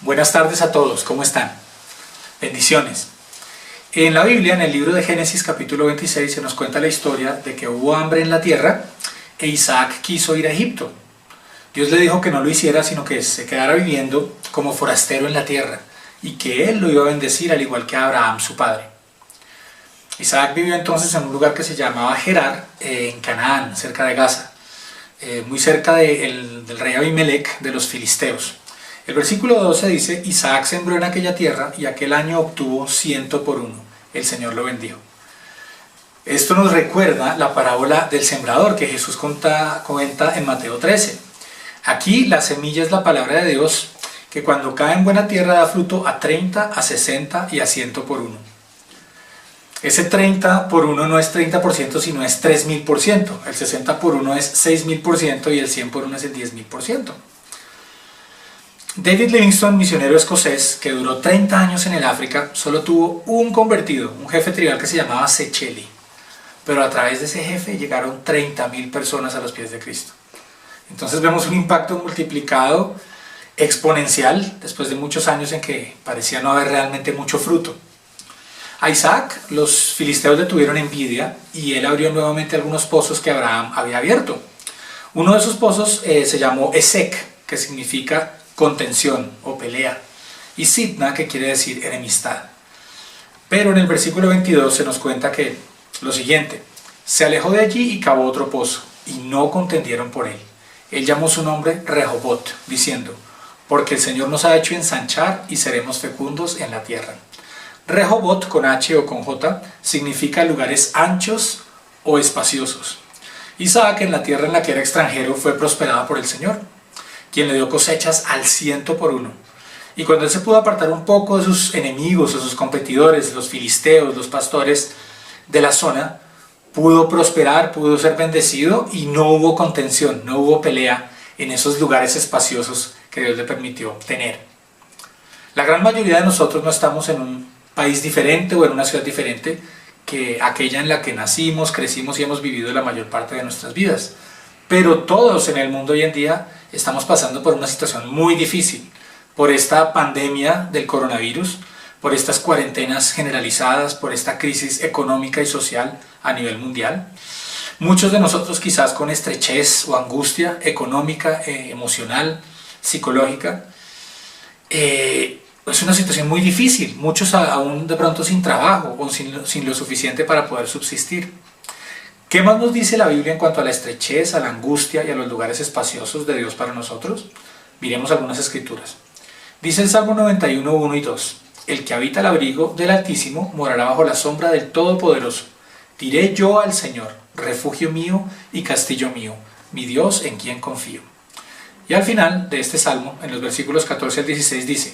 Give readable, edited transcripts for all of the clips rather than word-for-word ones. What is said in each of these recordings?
Buenas tardes a todos, ¿cómo están? Bendiciones. En la Biblia, en el libro de Génesis capítulo 26, se nos cuenta la historia de que hubo hambre en la tierra e Isaac quiso ir a Egipto. Dios le dijo que no lo hiciera, sino que se quedara viviendo como forastero en la tierra y que él lo iba a bendecir al igual que a Abraham, su padre. Isaac vivió entonces en un lugar que se llamaba Gerar, en Canaán, cerca de Gaza, muy cerca del rey Abimelech de los filisteos. El versículo 12 dice: Isaac sembró en aquella tierra y aquel año obtuvo 100 por 1. El Señor lo bendijo. Esto nos recuerda la parábola del sembrador que Jesús comenta en Mateo 13. Aquí la semilla es la palabra de Dios que cuando cae en buena tierra da fruto a 30, a 60 y a 100 por 1. Ese 30 por 1 no es 30%, sino es 3000%. El 60 por 1 es 6000% y el 100 por 1 es el 10.000%. David Livingstone, misionero escocés que duró 30 años en el África, solo tuvo un convertido, un jefe tribal que se llamaba Secheli. Pero a través de ese jefe llegaron 30.000 personas a los pies de Cristo. Entonces vemos un impacto multiplicado exponencial después de muchos años en que parecía no haber realmente mucho fruto. A Isaac los filisteos le tuvieron envidia y él abrió nuevamente algunos pozos que Abraham había abierto. Uno de esos pozos se llamó Esek, que significa contención o pelea, y Sitna, que quiere decir enemistad. Pero en el versículo 22 se nos cuenta que lo siguiente: se alejó de allí y cavó otro pozo, y no contendieron por él. Él llamó su nombre Rehobot, diciendo: porque el Señor nos ha hecho ensanchar y seremos fecundos en la tierra. Rehobot, con H o con J, significa lugares anchos o espaciosos. Isaac, en la tierra en la que era extranjero, fue prosperado por el Señor, quien le dio cosechas al 100 por 1. Y cuando él se pudo apartar un poco de sus enemigos o sus competidores, los filisteos, los pastores de la zona, pudo prosperar, pudo ser bendecido y no hubo contención, no hubo pelea en esos lugares espaciosos que Dios le permitió tener. La gran mayoría de nosotros no estamos en un país diferente o en una ciudad diferente que aquella en la que nacimos, crecimos y hemos vivido la mayor parte de nuestras vidas. Pero todos en el mundo hoy en día estamos pasando por una situación muy difícil, por esta pandemia del coronavirus, por estas cuarentenas generalizadas, por esta crisis económica y social a nivel mundial. Muchos de nosotros quizás con estrechez o angustia económica, emocional, psicológica. Es una situación muy difícil, muchos aún de pronto sin trabajo o sin lo suficiente para poder subsistir. ¿Qué más nos dice la Biblia en cuanto a la estrechez, a la angustia y a los lugares espaciosos de Dios para nosotros? Miremos algunas escrituras. Dice el Salmo 91, 1 y 2: el que habita el abrigo del Altísimo morará bajo la sombra del Todopoderoso. Diré yo al Señor, refugio mío y castillo mío, mi Dios en quien confío. Y al final de este Salmo, en los versículos 14 al 16 dice: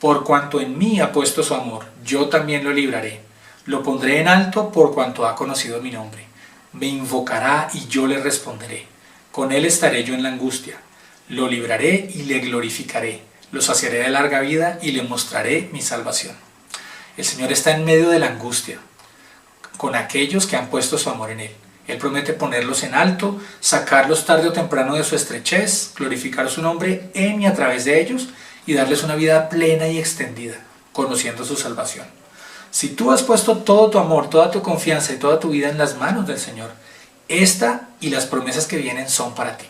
por cuanto en mí ha puesto su amor, yo también lo libraré. Lo pondré en alto por cuanto ha conocido mi nombre. Me invocará y yo le responderé. Con él estaré yo en la angustia. Lo libraré y le glorificaré. Lo saciaré de larga vida y le mostraré mi salvación. El Señor está en medio de la angustia con aquellos que han puesto su amor en él. Él promete ponerlos en alto, sacarlos tarde o temprano de su estrechez, glorificar su nombre en y a través de ellos y darles una vida plena y extendida, conociendo su salvación. Si tú has puesto todo tu amor, toda tu confianza y toda tu vida en las manos del Señor, esta y las promesas que vienen son para ti.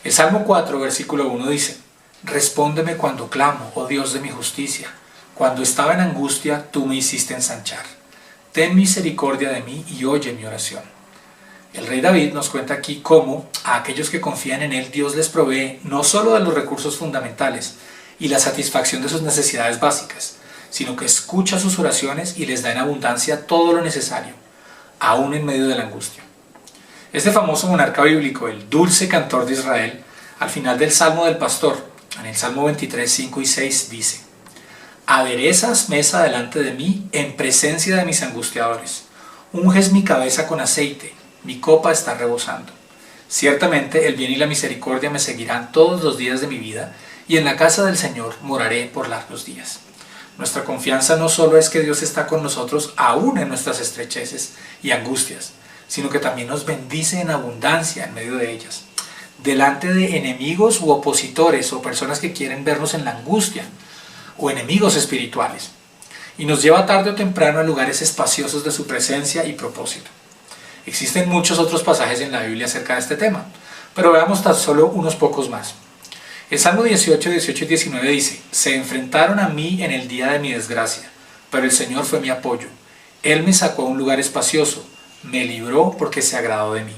El Salmo 4, versículo 1 dice: respóndeme cuando clamo, oh Dios de mi justicia. Cuando estaba en angustia, tú me hiciste ensanchar. Ten misericordia de mí y oye mi oración. El rey David nos cuenta aquí cómo a aquellos que confían en él, Dios les provee no solo de los recursos fundamentales y la satisfacción de sus necesidades básicas, sino que escucha sus oraciones y les da en abundancia todo lo necesario, aún en medio de la angustia. Este famoso monarca bíblico, el dulce cantor de Israel, al final del Salmo del Pastor, en el Salmo 23, 5 y 6, dice: aderezas mesa delante de mí en presencia de mis angustiadores, unges mi cabeza con aceite, mi copa está rebosando. Ciertamente el bien y la misericordia me seguirán todos los días de mi vida, y en la casa del Señor moraré por largos días. Nuestra confianza no solo es que Dios está con nosotros aún en nuestras estrecheces y angustias, sino que también nos bendice en abundancia en medio de ellas. delante de enemigos u opositores o personas que quieren vernos en la angustia, o enemigos espirituales, y nos lleva tarde o temprano a lugares espaciosos de su presencia y propósito. Existen muchos otros pasajes en la Biblia acerca de este tema, pero veamos tan solo unos pocos más. El Salmo 18, 18 y 19 dice: se enfrentaron a mí en el día de mi desgracia, pero el Señor fue mi apoyo. Él me sacó a un lugar espacioso, me libró porque se agradó de mí.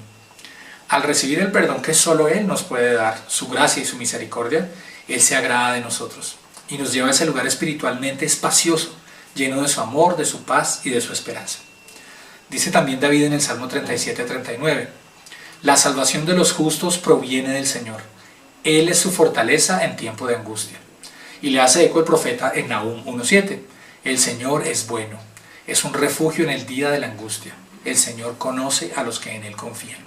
Al recibir el perdón que solo Él nos puede dar, su gracia y su misericordia, Él se agrada de nosotros y nos lleva a ese lugar espiritualmente espacioso, lleno de su amor, de su paz y de su esperanza. Dice también David en el Salmo 37, 39: la salvación de los justos proviene del Señor. Él es su fortaleza en tiempo de angustia. Y le hace eco el profeta en Nahum 1:7: el Señor es bueno, es un refugio en el día de la angustia. El Señor conoce a los que en Él confían.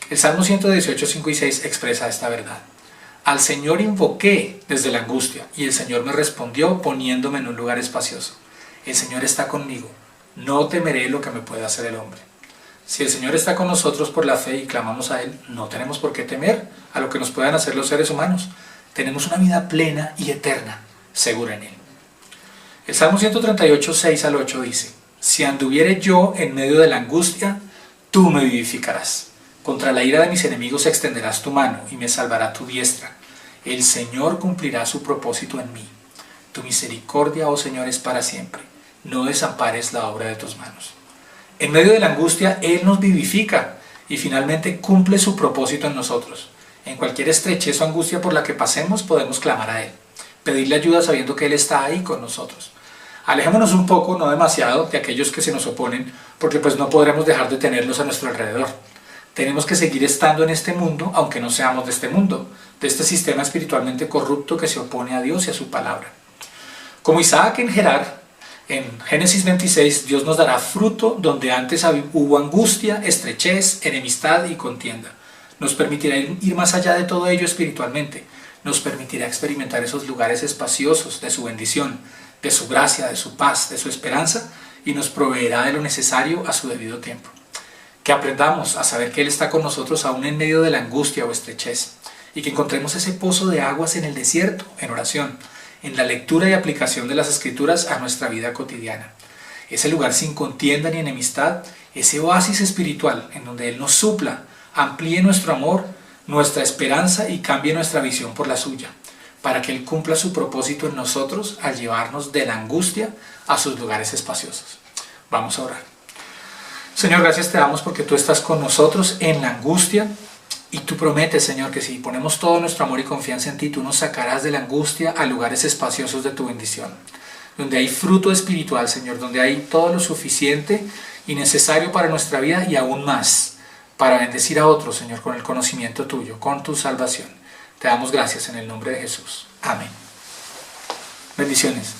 El Salmo 118, 5 y 6 expresa esta verdad: al Señor invoqué desde la angustia, y el Señor me respondió poniéndome en un lugar espacioso. El Señor está conmigo, no temeré lo que me pueda hacer el hombre. Si el Señor está con nosotros por la fe y clamamos a Él, no tenemos por qué temer a lo que nos puedan hacer los seres humanos. Tenemos una vida plena y eterna, segura en Él. El Salmo 138, 6 al 8 dice: si anduviere yo en medio de la angustia, tú me vivificarás. Contra la ira de mis enemigos extenderás tu mano y me salvará tu diestra. El Señor cumplirá su propósito en mí. Tu misericordia, oh Señor, es para siempre. No desampares la obra de tus manos. En medio de la angustia, Él nos vivifica y finalmente cumple su propósito en nosotros. En cualquier estrechez o angustia por la que pasemos, podemos clamar a Él, pedirle ayuda sabiendo que Él está ahí con nosotros. Alejémonos un poco, no demasiado, de aquellos que se nos oponen, porque pues no podremos dejar de tenerlos a nuestro alrededor. Tenemos que seguir estando en este mundo, aunque no seamos de este mundo, de este sistema espiritualmente corrupto que se opone a Dios y a su palabra. Como Isaac en Gerar, en Génesis 26, Dios nos dará fruto donde antes hubo angustia, estrechez, enemistad y contienda. Nos permitirá ir más allá de todo ello espiritualmente. Nos permitirá experimentar esos lugares espaciosos de su bendición, de su gracia, de su paz, de su esperanza, y nos proveerá de lo necesario a su debido tiempo. Que aprendamos a saber que Él está con nosotros aún en medio de la angustia o estrechez, y que encontremos ese pozo de aguas en el desierto, en oración, en la lectura y aplicación de las Escrituras a nuestra vida cotidiana. Ese lugar sin contienda ni enemistad, ese oasis espiritual en donde Él nos supla, amplíe nuestro amor, nuestra esperanza y cambie nuestra visión por la suya, para que Él cumpla su propósito en nosotros al llevarnos de la angustia a sus lugares espaciosos. Vamos a orar. Señor, gracias te damos porque tú estás con nosotros en la angustia y tú prometes, Señor, que si ponemos todo nuestro amor y confianza en ti, tú nos sacarás de la angustia a lugares espaciosos de tu bendición, donde hay fruto espiritual, Señor, donde hay todo lo suficiente y necesario para nuestra vida y aún más, para bendecir a otros, Señor, con el conocimiento tuyo, con tu salvación. Te damos gracias en el nombre de Jesús. Amén. Bendiciones.